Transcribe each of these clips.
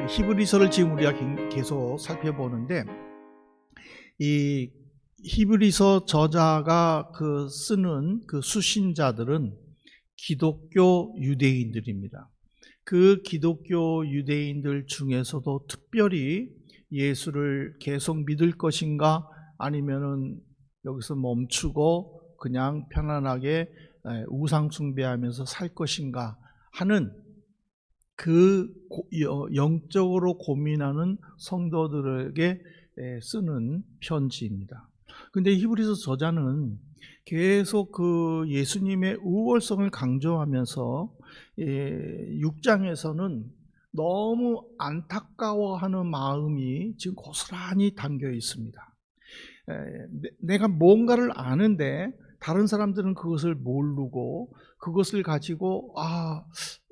히브리서를 지금 우리가 계속 살펴보는데, 이 히브리서 저자가 쓰는 수신자들은 기독교 유대인들입니다. 그 기독교 유대인들 중에서도 특별히 예수를 계속 믿을 것인가, 아니면은 여기서 멈추고 그냥 편안하게 우상 숭배하면서 살 것인가 하는 영적으로 고민하는 성도들에게 쓰는 편지입니다. 근데 히브리서 저자는 계속 예수님의 우월성을 강조하면서 6장에서는 너무 안타까워하는 마음이 지금 고스란히 담겨 있습니다. 내가 뭔가를 아는데 다른 사람들은 그것을 모르고 그것을 가지고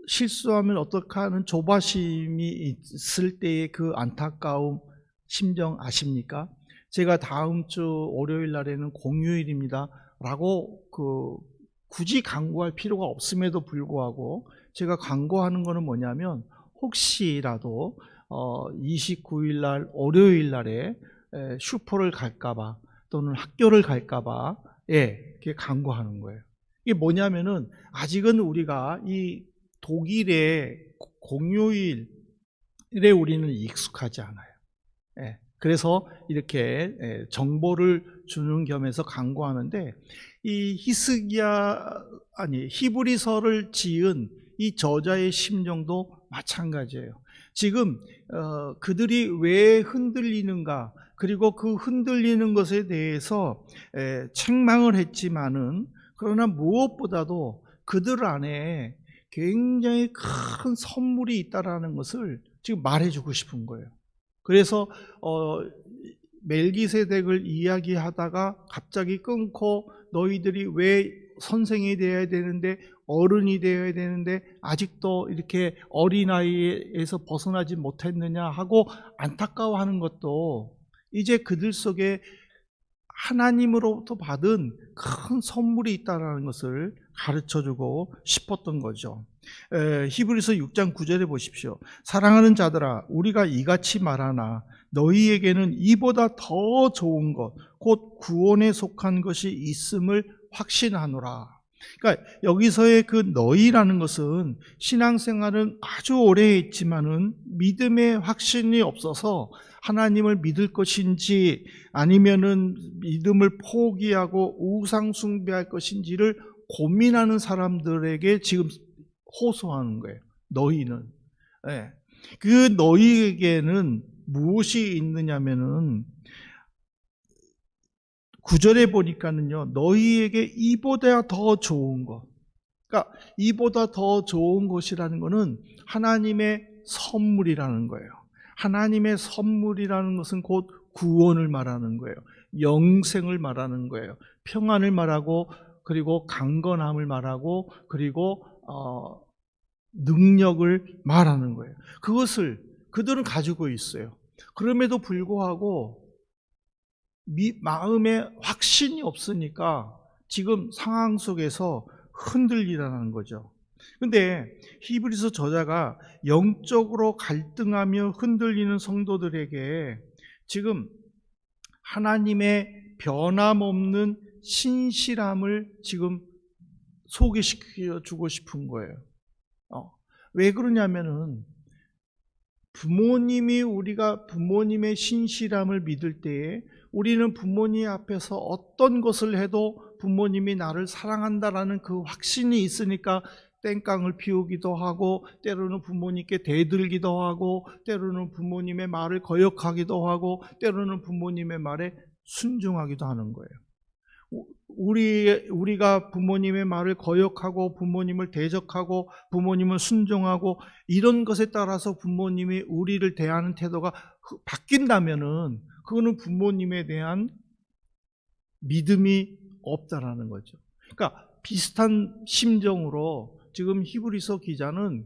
실수하면 어떡하 하는 조바심이 있을 때의 그 안타까움 심정 아십니까? 제가 다음 주 월요일 날에는 공휴일입니다 라고 굳이 강구할 필요가 없음에도 불구하고 제가 강구하는 것은 뭐냐면, 혹시라도 29일 날 월요일 날에 슈퍼를 갈까봐 또는 학교를 갈까봐 그게 강구하는 거예요. 이게 뭐냐면은 아직은 우리가 이 독일의 공휴일에 우리는 익숙하지 않아요. 그래서 이렇게 정보를 주는 겸해서 강구하는데, 이 히브리서를 지은 이 저자의 심정도 마찬가지예요. 지금 그들이 왜 흔들리는가, 그리고 그 흔들리는 것에 대해서 책망을 했지만은, 그러나 무엇보다도 그들 안에 굉장히 큰 선물이 있다라는 것을 지금 말해주고 싶은 거예요. 그래서 멜기세덱을 이야기하다가 갑자기 끊고, 너희들이 왜 선생이 되어야 되는데, 어른이 되어야 되는데 아직도 이렇게 어린아이에서 벗어나지 못했느냐 하고 안타까워하는 것도 이제 그들 속에 하나님으로부터 받은 큰 선물이 있다는 것을 가르쳐주고 싶었던 거죠. 히브리서 6장 9절에 보십시오. 사랑하는 자들아, 우리가 이같이 말하나 너희에게는 이보다 더 좋은 것, 곧 구원에 속한 것이 있음을 확신하노라. 그러니까 여기서의 그 너희라는 것은 신앙생활은 아주 오래 했지만은 믿음의 확신이 없어서 하나님을 믿을 것인지 아니면은 믿음을 포기하고 우상 숭배할 것인지를 고민하는 사람들에게 지금 호소하는 거예요. 너희는. 그 너희에게는 무엇이 있느냐면은 9절에 보니까는요, 너희에게 이보다 더 좋은 것. 그러니까 이보다 더 좋은 것이라는 것은 하나님의 선물이라는 거예요. 하나님의 선물이라는 것은 곧 구원을 말하는 거예요. 영생을 말하는 거예요. 평안을 말하고, 그리고 강건함을 말하고, 그리고 능력을 말하는 거예요. 그것을 그들은 가지고 있어요. 그럼에도 불구하고 마음에 확신이 없으니까 지금 상황 속에서 흔들리라는 거죠. 근데 히브리서 저자가 영적으로 갈등하며 흔들리는 성도들에게 지금 하나님의 변함없는 신실함을 지금 소개시켜 주고 싶은 거예요. 왜 그러냐면은 우리가 부모님의 신실함을 믿을 때에 우리는 부모님 앞에서 어떤 것을 해도 부모님이 나를 사랑한다라는 그 확신이 있으니까 땡깡을 피우기도 하고, 때로는 부모님께 대들기도 하고, 때로는 부모님의 말을 거역하기도 하고, 때로는 부모님의 말에 순종하기도 하는 거예요. 우리가 부모님의 말을 거역하고 부모님을 대적하고 부모님을 순종하고 이런 것에 따라서 부모님이 우리를 대하는 태도가 바뀐다면은 그거는 부모님에 대한 믿음이 없다라는 거죠. 그러니까 비슷한 심정으로 지금 히브리서 기자는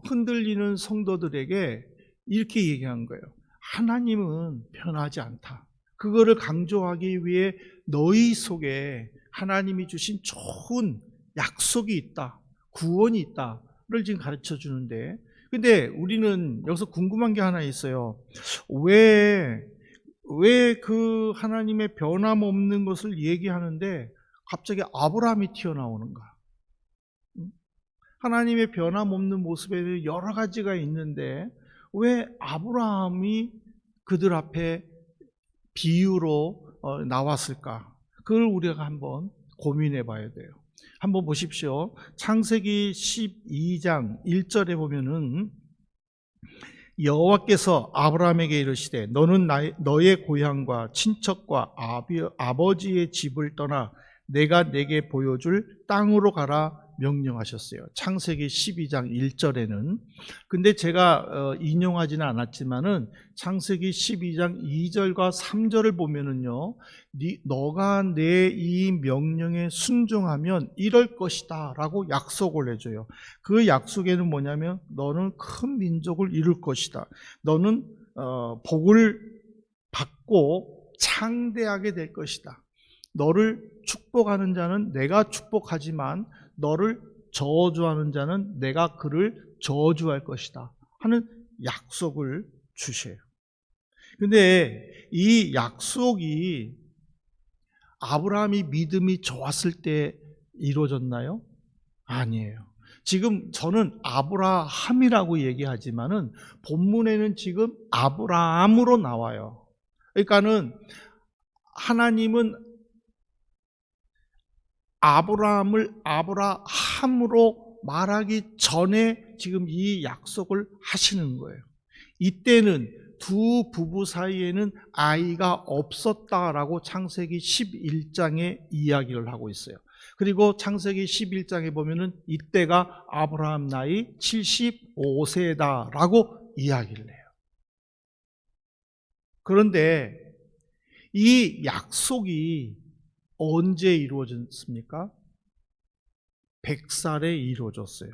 흔들리는 성도들에게 이렇게 얘기한 거예요. 하나님은 변하지 않다. 그거를 강조하기 위해 너희 속에 하나님이 주신 좋은 약속이 있다, 구원이 있다를 지금 가르쳐 주는데, 근데 우리는 여기서 궁금한 게 하나 있어요. 왜 그 하나님의 변함없는 것을 얘기하는데 갑자기 아브라함이 튀어나오는가? 하나님의 변함없는 모습에 여러 가지가 있는데 왜 아브라함이 그들 앞에 비유로 나왔을까? 그걸 우리가 한번 고민해 봐야 돼요. 한번 보십시오. 창세기 12장 1절에 보면은 여호와께서 아브라함에게 이르시되 너는 너의 고향과 친척과 아버지의 집을 떠나 내가 내게 보여줄 땅으로 가라 명령하셨어요. 창세기 12장 1절에는. 근데 제가 인용하지는 않았지만은 창세기 12장 2절과 3절을 보면은요, 너가 내 이 명령에 순종하면 이럴 것이다 라고 약속을 해줘요. 그 약속에는 뭐냐면 너는 큰 민족을 이룰 것이다. 너는 복을 받고 창대하게 될 것이다. 너를 축복하는 자는 내가 축복하지만 너를 저주하는 자는 내가 그를 저주할 것이다 하는 약속을 주셔요. 근데 이 약속이 아브라함이 믿음이 좋았을 때 이루어졌나요? 아니에요. 지금 저는 아브라함이라고 얘기하지만은 본문에는 지금 아브라함으로 나와요. 그러니까는 하나님은 아브라함을 아브라함으로 말하기 전에 지금 이 약속을 하시는 거예요. 이때는 두 부부 사이에는 아이가 없었다라고 창세기 11장에 이야기를 하고 있어요. 그리고 창세기 11장에 보면은 이때가 아브라함 나이 75세다라고 이야기를 해요. 그런데 이 약속이 언제 이루어졌습니까? 100살에 이루어졌어요.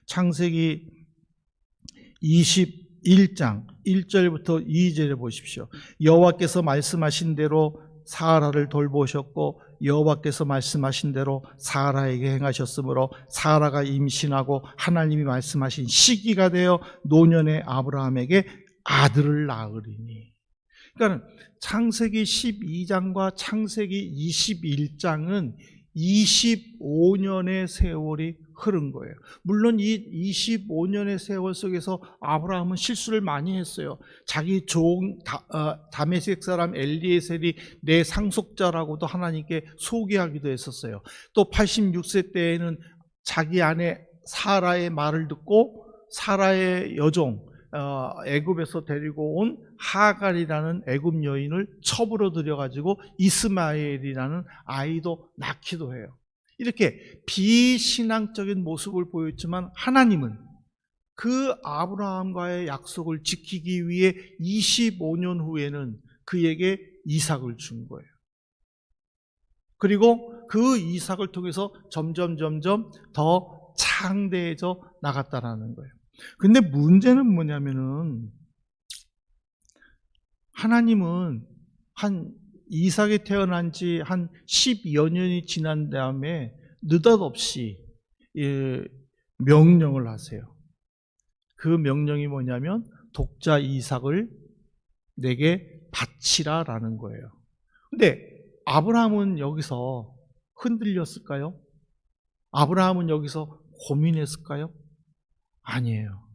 창세기 21장 1절부터 2절에 보십시오. 여호와께서 말씀하신 대로 사라를 돌보셨고 여호와께서 말씀하신 대로 사라에게 행하셨으므로 사라가 임신하고 하나님이 말씀하신 시기가 되어 노년의 아브라함에게 아들을 낳으리니. 그러니까 창세기 12장과 창세기 21장은 25년의 세월이 흐른 거예요. 물론 이 25년의 세월 속에서 아브라함은 실수를 많이 했어요. 자기 종 다메섹 사람 엘리에셀이 내 상속자라고도 하나님께 소개하기도 했었어요. 또 86세 때에는 자기 아내 사라의 말을 듣고 사라의 여종 애굽에서 데리고 온 하갈이라는 애굽 여인을 첩으로 들여가지고 이스마엘이라는 아이도 낳기도 해요. 이렇게 비신앙적인 모습을 보였지만 하나님은 그 아브라함과의 약속을 지키기 위해 25년 후에는 그에게 이삭을 준 거예요. 그리고 그 이삭을 통해서 점점 더 창대해져 나갔다라는 거예요. 근데 문제는 뭐냐면은 하나님은 한 이삭이 태어난 지 한 10여 년이 지난 다음에 느닷없이 명령을 하세요. 그 명령이 뭐냐면 독자 이삭을 내게 바치라라는 거예요. 근데 아브라함은 여기서 흔들렸을까요? 아브라함은 여기서 고민했을까요? 아니에요.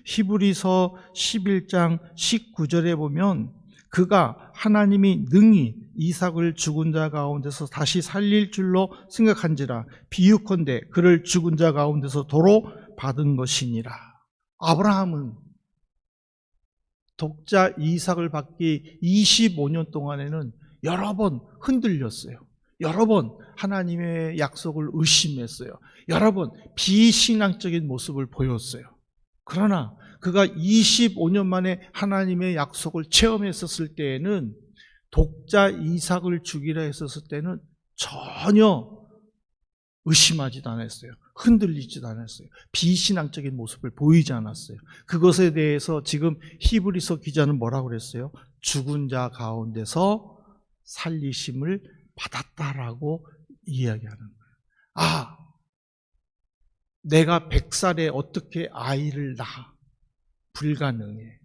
히브리서 11장 19절에 보면 그가 하나님이 능히 이삭을 죽은 자 가운데서 다시 살릴 줄로 생각한지라 비유컨대 그를 죽은 자 가운데서 도로 받은 것이니라. 아브라함은 독자 이삭을 받기 25년 동안에는 여러 번 흔들렸어요. 여러 번 하나님의 약속을 의심했어요. 여러 번 비신앙적인 모습을 보였어요. 그러나 그가 25년 만에 하나님의 약속을 체험했었을 때에는 독자 이삭을 죽이라 했었을 때는 전혀 의심하지도 않았어요. 흔들리지도 않았어요. 비신앙적인 모습을 보이지 않았어요. 그것에 대해서 지금 히브리서 기자는 뭐라고 그랬어요? 죽은 자 가운데서 살리심을 받았다라고 이야기하는 거예요. 아, 내가 100살에 어떻게 아이를 낳아? 불가능해.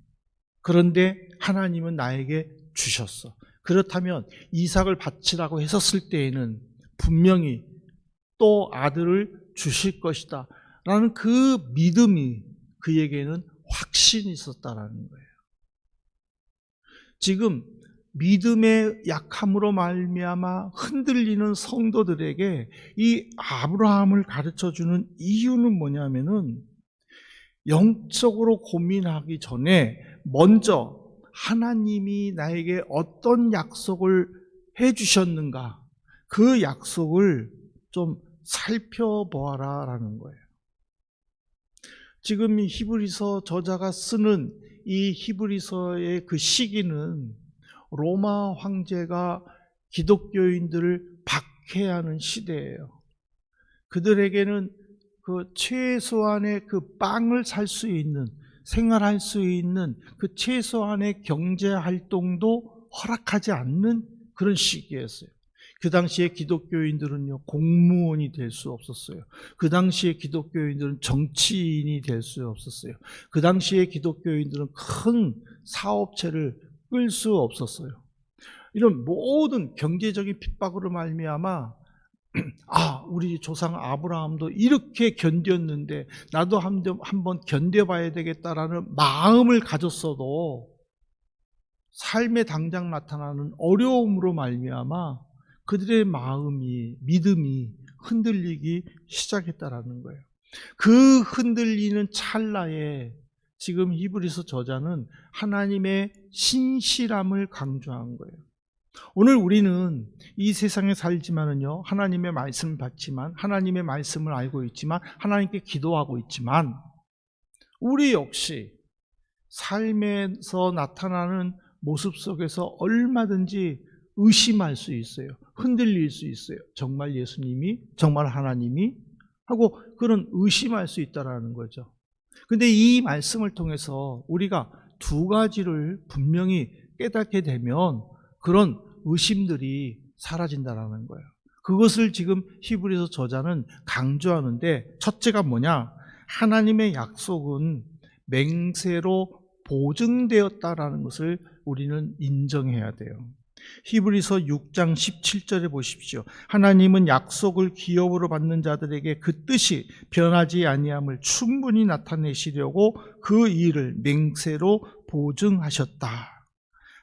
그런데 하나님은 나에게 주셨어. 그렇다면 이삭을 바치라고 했었을 때에는 분명히 또 아들을 주실 것이다 라는 그 믿음이 그에게는 확신이 있었다라는 거예요. 지금 믿음의 약함으로 말미암아 흔들리는 성도들에게 이 아브라함을 가르쳐주는 이유는 뭐냐면은 영적으로 고민하기 전에 먼저 하나님이 나에게 어떤 약속을 해주셨는가, 그 약속을 좀 살펴보아라 라는 거예요. 지금 이 히브리서 저자가 쓰는 이 히브리서의 그 시기는 로마 황제가 기독교인들을 박해하는 시대예요. 그들에게는 그 최소한의 그 빵을 살 수 있는, 생활할 수 있는 그 최소한의 경제 활동도 허락하지 않는 그런 시기였어요. 그 당시에 기독교인들은요, 공무원이 될 수 없었어요. 그 당시에 기독교인들은 정치인이 될 수 없었어요. 그 당시에 기독교인들은 큰 사업체를 끌 수 없었어요. 이런 모든 경제적인 핍박으로 말미암아 우리 조상 아브라함도 이렇게 견뎠는데 나도 한번 견뎌봐야 되겠다라는 마음을 가졌어도 삶에 당장 나타나는 어려움으로 말미암아 그들의 마음이, 믿음이 흔들리기 시작했다라는 거예요. 그 흔들리는 찰나에 지금 히브리서 저자는 하나님의 신실함을 강조한 거예요. 오늘 우리는 이 세상에 살지만은요, 하나님의 말씀을 받지만, 하나님의 말씀을 알고 있지만, 하나님께 기도하고 있지만, 우리 역시 삶에서 나타나는 모습 속에서 얼마든지 의심할 수 있어요. 흔들릴 수 있어요. 정말 예수님이, 정말 하나님이 하고 그런 의심할 수 있다는 거죠. 근데 이 말씀을 통해서 우리가 두 가지를 분명히 깨닫게 되면 그런 의심들이 사라진다는 거예요. 그것을 지금 히브리서 저자는 강조하는데, 첫째가 뭐냐? 하나님의 약속은 맹세로 보증되었다라는 것을 우리는 인정해야 돼요. 히브리서 6장 17절에 보십시오. 하나님은 약속을 기업으로 받는 자들에게 그 뜻이 변하지 아니함을 충분히 나타내시려고 그 일을 맹세로 보증하셨다.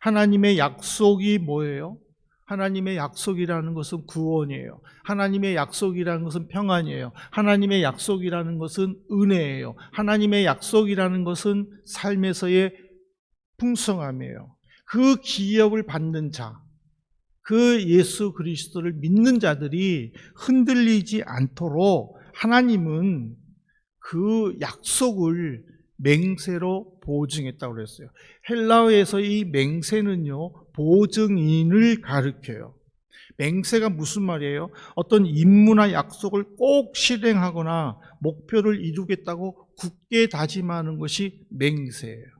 하나님의 약속이 뭐예요? 하나님의 약속이라는 것은 구원이에요. 하나님의 약속이라는 것은 평안이에요. 하나님의 약속이라는 것은 은혜예요. 하나님의 약속이라는 것은 삶에서의 풍성함이에요. 그 기업을 받는 자, 그 예수 그리스도를 믿는 자들이 흔들리지 않도록 하나님은 그 약속을 맹세로 보증했다고 그랬어요. 헬라어에서 이 맹세는요, 보증인을 가리켜요. 맹세가 무슨 말이에요? 어떤 임무나 약속을 꼭 실행하거나 목표를 이루겠다고 굳게 다짐하는 것이 맹세예요.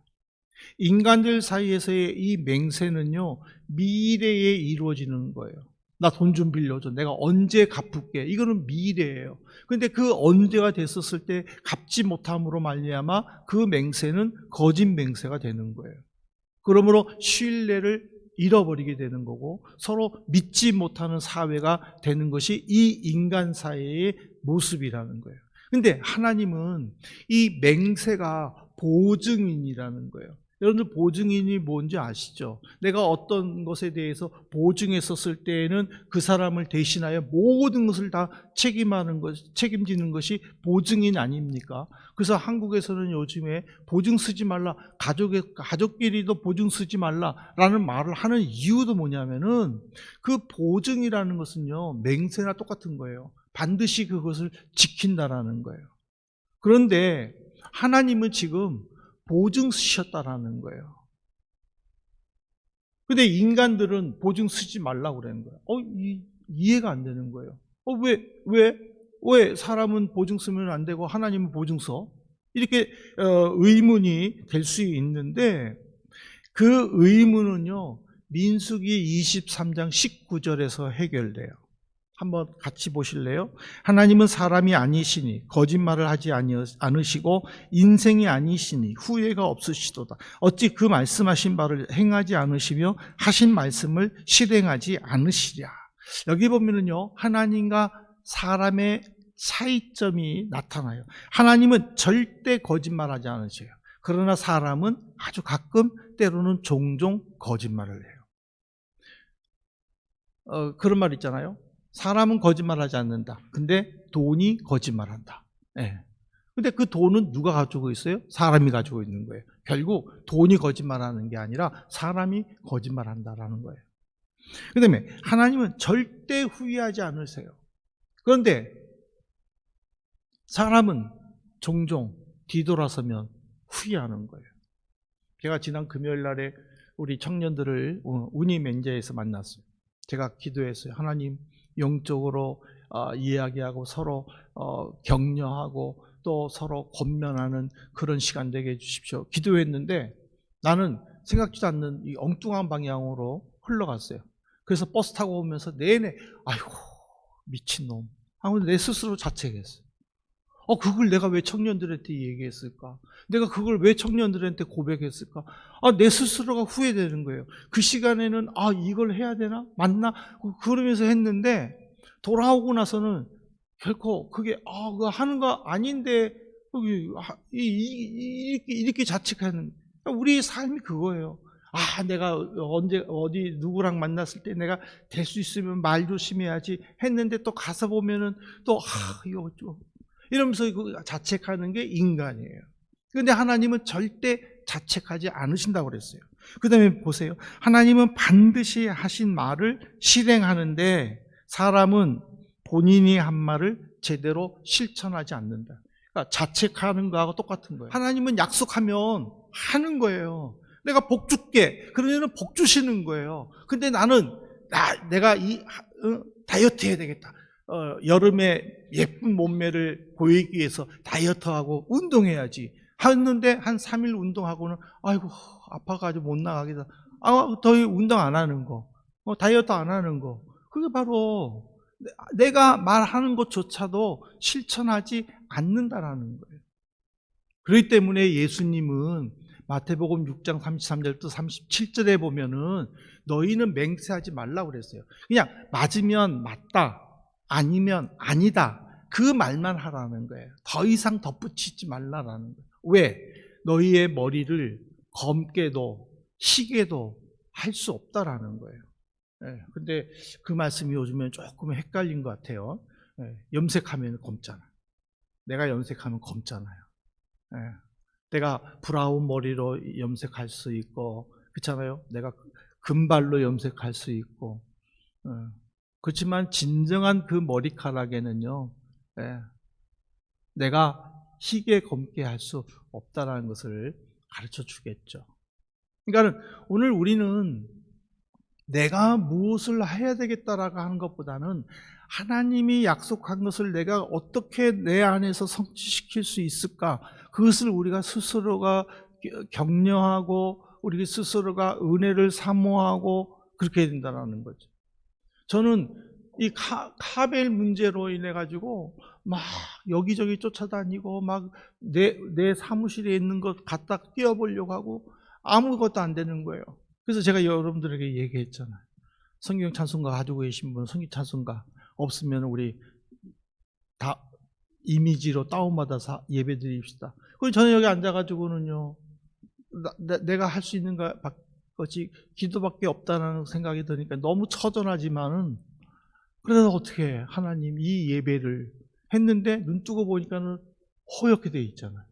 인간들 사이에서의 이 맹세는요, 미래에 이루어지는 거예요. 나 돈 좀 빌려줘. 내가 언제 갚을게. 이거는 미래예요. 그런데 그 언제가 됐었을 때 갚지 못함으로 말미암아 그 맹세는 거짓 맹세가 되는 거예요. 그러므로 신뢰를 잃어버리게 되는 거고 서로 믿지 못하는 사회가 되는 것이 이 인간 사회의 모습이라는 거예요. 그런데 하나님은 이 맹세가 보증인이라는 거예요. 여러분들 보증인이 뭔지 아시죠? 내가 어떤 것에 대해서 보증했었을 때에는 그 사람을 대신하여 모든 것을 다 책임지는 것이 보증인 아닙니까? 그래서 한국에서는 요즘에 보증 쓰지 말라, 가족끼리도 보증 쓰지 말라라는 말을 하는 이유도 뭐냐면은 그 보증이라는 것은요, 맹세나 똑같은 거예요. 반드시 그것을 지킨다라는 거예요. 그런데 하나님은 지금 보증 쓰셨다라는 거예요. 근데 인간들은 보증 쓰지 말라고 그러는 거예요. 이해가 안 되는 거예요. 왜 사람은 보증 쓰면 안 되고 하나님은 보증 써? 이렇게 의문이 될 수 있는데 그 의문은요, 민수기 23장 19절에서 해결돼요. 한번 같이 보실래요? 하나님은 사람이 아니시니 거짓말을 하지 않으시고 인생이 아니시니 후회가 없으시도다. 어찌 그 말씀하신 바를 행하지 않으시며 하신 말씀을 실행하지 않으시랴. 여기 보면은요, 하나님과 사람의 차이점이 나타나요. 하나님은 절대 거짓말하지 않으세요. 그러나 사람은 아주 가끔 때로는 종종 거짓말을 해요. 그런 말 있잖아요. 사람은 거짓말하지 않는다. 근데 돈이 거짓말한다. 예. 근데 그 돈은 누가 가지고 있어요? 사람이 가지고 있는 거예요. 결국 돈이 거짓말하는 게 아니라 사람이 거짓말한다라는 거예요. 그 다음에 하나님은 절대 후회하지 않으세요. 그런데 사람은 종종 뒤돌아서면 후회하는 거예요. 제가 지난 금요일 날에 우리 청년들을 운이맨자에서 만났어요. 제가 기도했어요. 하나님, 영적으로 이야기하고 서로 격려하고 또 서로 권면하는 그런 시간 되게 해주십시오. 기도했는데 나는 생각지도 않는 이 엉뚱한 방향으로 흘러갔어요. 그래서 버스 타고 오면서 내내 아이고 미친놈 하고 내 스스로 자책했어요. 그걸 내가 왜 청년들한테 얘기했을까? 내가 그걸 왜 청년들한테 고백했을까? 내 스스로가 후회되는 거예요. 그 시간에는 이걸 해야 되나? 맞나? 그러면서 했는데 돌아오고 나서는 결코 그게 그거 하는 거 아닌데 이렇게 자책하는, 우리의 삶이 그거예요. 내가 언제 어디 누구랑 만났을 때 내가 될 수 있으면 말 조심해야지 했는데 또 가서 보면은 또 이거 좀 이러면서 자책하는 게 인간이에요. 그런데 하나님은 절대 자책하지 않으신다고 그랬어요. 그 다음에 보세요. 하나님은 반드시 하신 말을 실행하는데 사람은 본인이 한 말을 제대로 실천하지 않는다. 그러니까 자책하는 거하고 똑같은 거예요. 하나님은 약속하면 하는 거예요. 내가 복 줄게. 그러면 복 주시는 거예요. 근데 나는 내가 다이어트 해야 되겠다. 여름에 예쁜 몸매를 보이기 위해서 다이어트하고 운동해야지 하는데 한 3일 운동하고는 아이고 아파가지고 못 나가겠다. 더 운동 안 하는 거, 다이어트 안 하는 거, 그게 바로 내가 말하는 것조차도 실천하지 않는다라는 거예요. 그렇기 때문에 예수님은 마태복음 6장 33절부터 37절에 보면은 너희는 맹세하지 말라고 그랬어요. 그냥 맞으면 맞다, 아니면 아니다, 그 말만 하라는 거예요. 더 이상 덧붙이지 말라라는 거예요. 왜? 너희의 머리를 검게도 희게도 할 수 없다라는 거예요. 근데 그 말씀이 요즘엔 조금 헷갈린 것 같아요. 염색하면 검잖아. 내가 염색하면 검잖아요. 내가 브라운 머리로 염색할 수 있고, 그렇잖아요. 내가 금발로 염색할 수 있고, 그렇지만 진정한 그 머리카락에는요, 내가 희게 검게 할 수 없다는 것을 가르쳐 주겠죠. 그러니까 오늘 우리는 내가 무엇을 해야 되겠다라고 하는 것보다는 하나님이 약속한 것을 내가 어떻게 내 안에서 성취시킬 수 있을까, 그것을 우리가 스스로가 격려하고 우리 스스로가 은혜를 사모하고 그렇게 해야 된다는 거죠. 저는 이 카벨 문제로 인해 가지고 막 여기저기 쫓아다니고 막 내 사무실에 있는 것 갖다 띄워보려고 하고 아무것도 안 되는 거예요. 그래서 제가 여러분들에게 얘기했잖아요. 성경 찬송가 가지고 계신 분, 성경 찬송가 없으면 우리 다 이미지로 다운받아서 예배 드립시다. 그럼 저는 여기 앉아가지고는요, 내가 할 수 있는 것이 기도밖에 없다는 생각이 드니까 너무 처전하지만은, 그래서 어떻게 하나님 이 예배를 했는데 눈 뜨고 보니까는 허옇게 돼 있잖아요.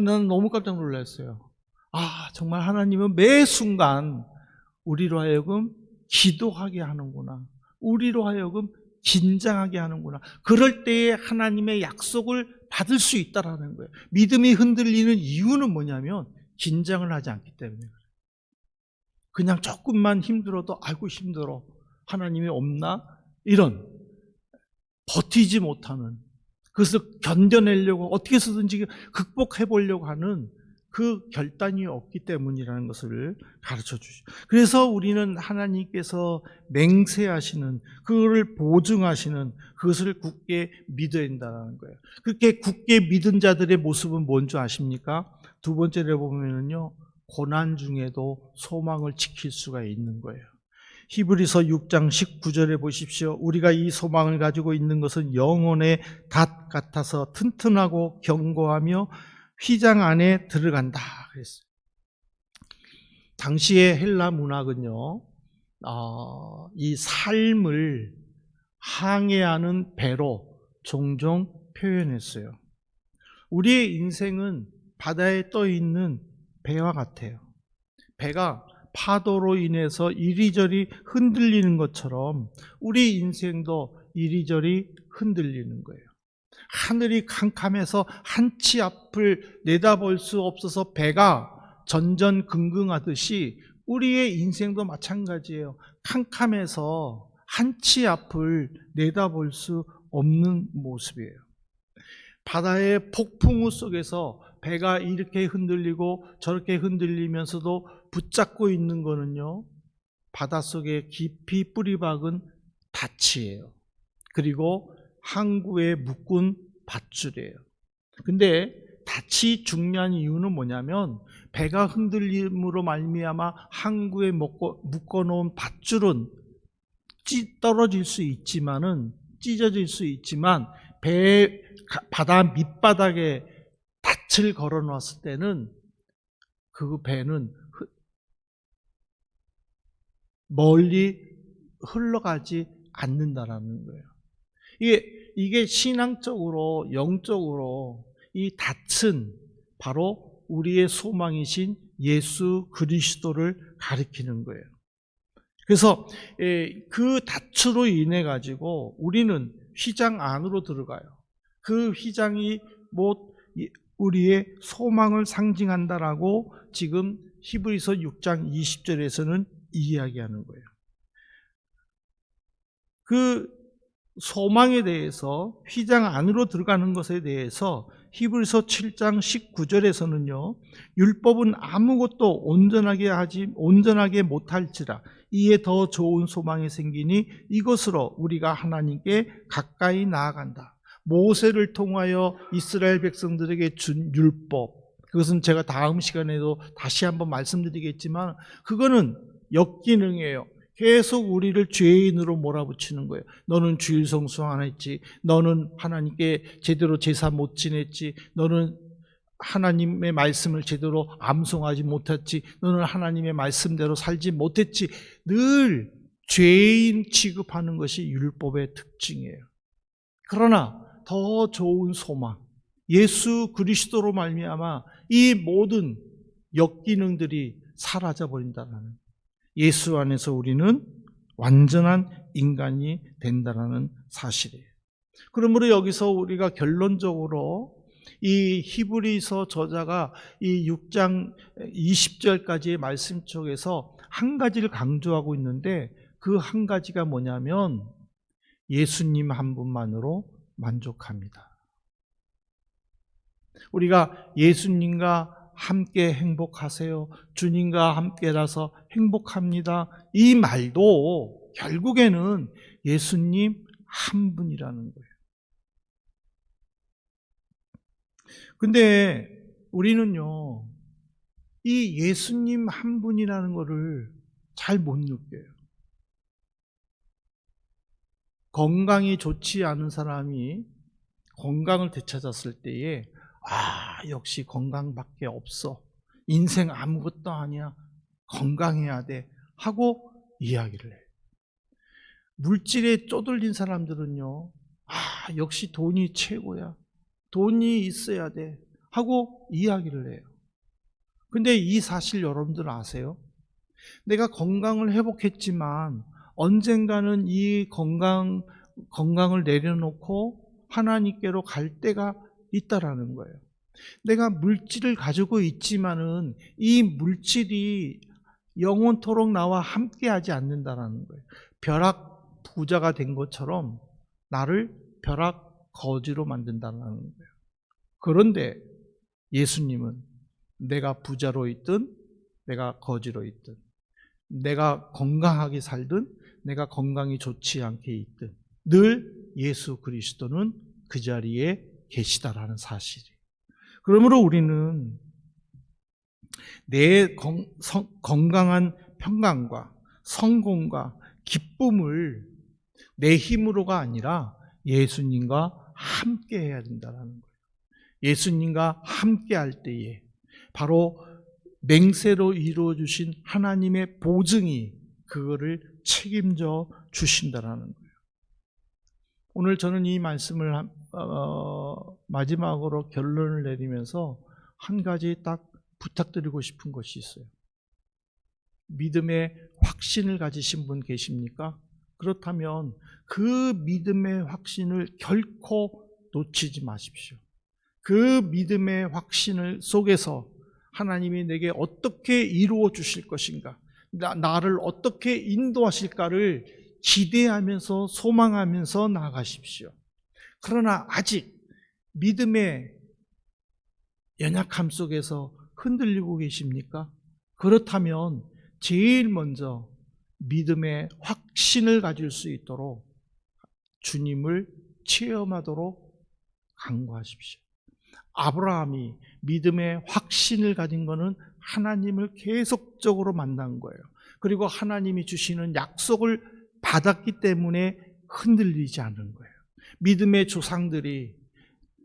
나는 너무 깜짝 놀랐어요. 정말 하나님은 매 순간 우리로 하여금 기도하게 하는구나, 우리로 하여금 긴장하게 하는구나. 그럴 때에 하나님의 약속을 받을 수 있다라는 거예요. 믿음이 흔들리는 이유는 뭐냐면 긴장을 하지 않기 때문에 그래요. 그냥 조금만 힘들어도 아이고 힘들어, 하나님이 없나? 이런 버티지 못하는, 그것을 견뎌내려고 어떻게 해서든지 극복해 보려고 하는 그 결단이 없기 때문이라는 것을 가르쳐 주죠. 그래서 우리는 하나님께서 맹세하시는, 그거를 보증하시는 그것을 굳게 믿어야 된다는 거예요. 그렇게 굳게 믿은 자들의 모습은 뭔지 아십니까? 두 번째로 보면은요, 고난 중에도 소망을 지킬 수가 있는 거예요. 히브리서 6장 19절에 보십시오. 우리가 이 소망을 가지고 있는 것은 영혼의 닷 같아서 튼튼하고 견고하며 휘장 안에 들어간다 그랬어요. 당시의 헬라 문학은요, 이 삶을 항해하는 배로 종종 표현했어요. 우리의 인생은 바다에 떠 있는 배와 같아요. 배가 파도로 인해서 이리저리 흔들리는 것처럼 우리 인생도 이리저리 흔들리는 거예요. 하늘이 캄캄해서 한치 앞을 내다볼 수 없어서 배가 전전긍긍하듯이 우리의 인생도 마찬가지예요. 캄캄해서 한치 앞을 내다볼 수 없는 모습이에요. 바다의 폭풍우 속에서 배가 이렇게 흔들리고 저렇게 흔들리면서도 붙잡고 있는 거는요, 바닷속에 깊이 뿌리박은 닻이에요. 그리고 항구에 묶은 밧줄이에요. 근데 닻이 중요한 이유는 뭐냐면, 배가 흔들림으로 말미암아 항구에 묶어놓은 밧줄은 떨어질 수 있지만은, 찢어질 수 있지만, 바다 밑바닥에 닻을 걸어 놓았을 때는 그 배는 멀리 흘러가지 않는다라는 거예요. 이게 신앙적으로, 영적으로 이 닻은 바로 우리의 소망이신 예수 그리스도를 가리키는 거예요. 그래서 그 닻으로 인해 가지고 우리는 휘장 안으로 들어가요. 그 휘장이 우리의 소망을 상징한다라고 지금 히브리서 6장 20절에서는 이야기하는 거예요. 그 소망에 대해서, 휘장 안으로 들어가는 것에 대해서 히브리서 7장 19절에서는요, 율법은 아무것도 온전하게 못할지라 이에 더 좋은 소망이 생기니 이것으로 우리가 하나님께 가까이 나아간다. 모세를 통하여 이스라엘 백성들에게 준 율법, 그것은 제가 다음 시간에도 다시 한번 말씀드리겠지만 그거는 역기능이에요. 계속 우리를 죄인으로 몰아붙이는 거예요. 너는 주일 성수 안 했지, 너는 하나님께 제대로 제사 못 지냈지, 너는 하나님의 말씀을 제대로 암송하지 못했지, 너는 하나님의 말씀대로 살지 못했지. 늘 죄인 취급하는 것이 율법의 특징이에요. 그러나 더 좋은 소망, 예수 그리스도로 말미암아 이 모든 역기능들이 사라져 버린다는, 예수 안에서 우리는 완전한 인간이 된다는 사실이에요. 그러므로 여기서 우리가 결론적으로 이 히브리서 저자가 이 6장 20절까지의 말씀 쪽에서 한 가지를 강조하고 있는데, 그 한 가지가 뭐냐면 예수님 한 분만으로 만족합니다. 우리가 예수님과 함께 행복하세요, 주님과 함께라서 행복합니다, 이 말도 결국에는 예수님 한 분이라는 거예요. 근데 우리는요, 이 예수님 한 분이라는 것을 잘 못 느껴요. 건강이 좋지 않은 사람이 건강을 되찾았을 때에 역시 건강밖에 없어, 인생 아무것도 아니야, 건강해야 돼 하고 이야기를 해요. 물질에 쪼들린 사람들은요, 역시 돈이 최고야, 돈이 있어야 돼 하고 이야기를 해요. 근데 이 사실 여러분들 아세요? 내가 건강을 회복했지만 언젠가는 이 건강을 내려놓고 하나님께로 갈 때가 있다라는 거예요. 내가 물질을 가지고 있지만은 이 물질이 영원토록 나와 함께하지 않는다라는 거예요. 벼락 부자가 된 것처럼 나를 벼락 거지로 만든다는 거예요. 그런데 예수님은 내가 부자로 있든 내가 거지로 있든, 내가 건강하게 살든 내가 건강이 좋지 않게 있든 늘 예수 그리스도는 그 자리에 계시다라는 사실이에요. 그러므로 우리는 내 건강한 평강과 성공과 기쁨을 내 힘으로가 아니라 예수님과 함께 해야 된다는 거예요. 예수님과 함께 할 때에 바로 맹세로 이루어 주신 하나님의 보증이 그거를 책임져 주신다라는 거예요. 오늘 저는 이 말씀을 마지막으로 결론을 내리면서 한 가지 딱 부탁드리고 싶은 것이 있어요. 믿음의 확신을 가지신 분 계십니까? 그렇다면 그 믿음의 확신을 결코 놓치지 마십시오. 그 믿음의 확신을 속에서 하나님이 내게 어떻게 이루어 주실 것인가, 나를 어떻게 인도하실까를 기대하면서 소망하면서 나아가십시오. 그러나 아직 믿음의 연약함 속에서 흔들리고 계십니까? 그렇다면 제일 먼저 믿음의 확신을 가질 수 있도록 주님을 체험하도록 간구하십시오. 아브라함이 믿음의 확신을 가진 것은 하나님을 계속적으로 만난 거예요. 그리고 하나님이 주시는 약속을 받았기 때문에 흔들리지 않은 거예요. 믿음의 조상들이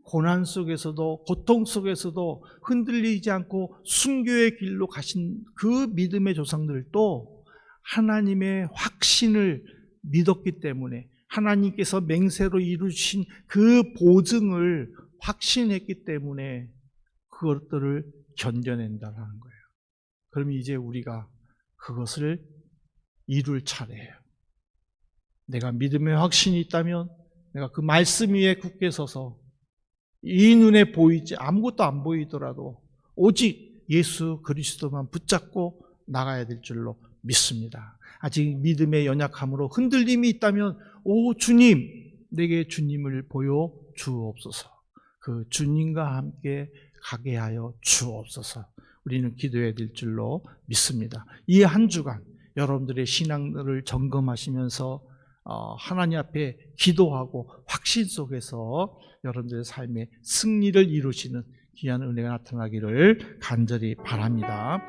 고난 속에서도 고통 속에서도 흔들리지 않고 순교의 길로 가신 그 믿음의 조상들도 하나님의 확신을 믿었기 때문에, 하나님께서 맹세로 이루신 그 보증을 확신했기 때문에 그것들을 견뎌낸다는 거예요. 그럼 이제 우리가 그것을 이룰 차례예요. 내가 믿음의 확신이 있다면 내가 그 말씀 위에 굳게 서서 이 눈에 보이지 아무것도 안 보이더라도 오직 예수 그리스도만 붙잡고 나가야 될 줄로 믿습니다. 아직 믿음의 연약함으로 흔들림이 있다면 오 주님, 내게 주님을 보여 주옵소서. 그 주님과 함께 가게 하여 주옵소서. 우리는 기도해야 될 줄로 믿습니다. 이 한 주간 여러분들의 신앙을 점검하시면서 하나님 앞에 기도하고 확신 속에서 여러분들의 삶의 승리를 이루시는 귀한 은혜가 나타나기를 간절히 바랍니다.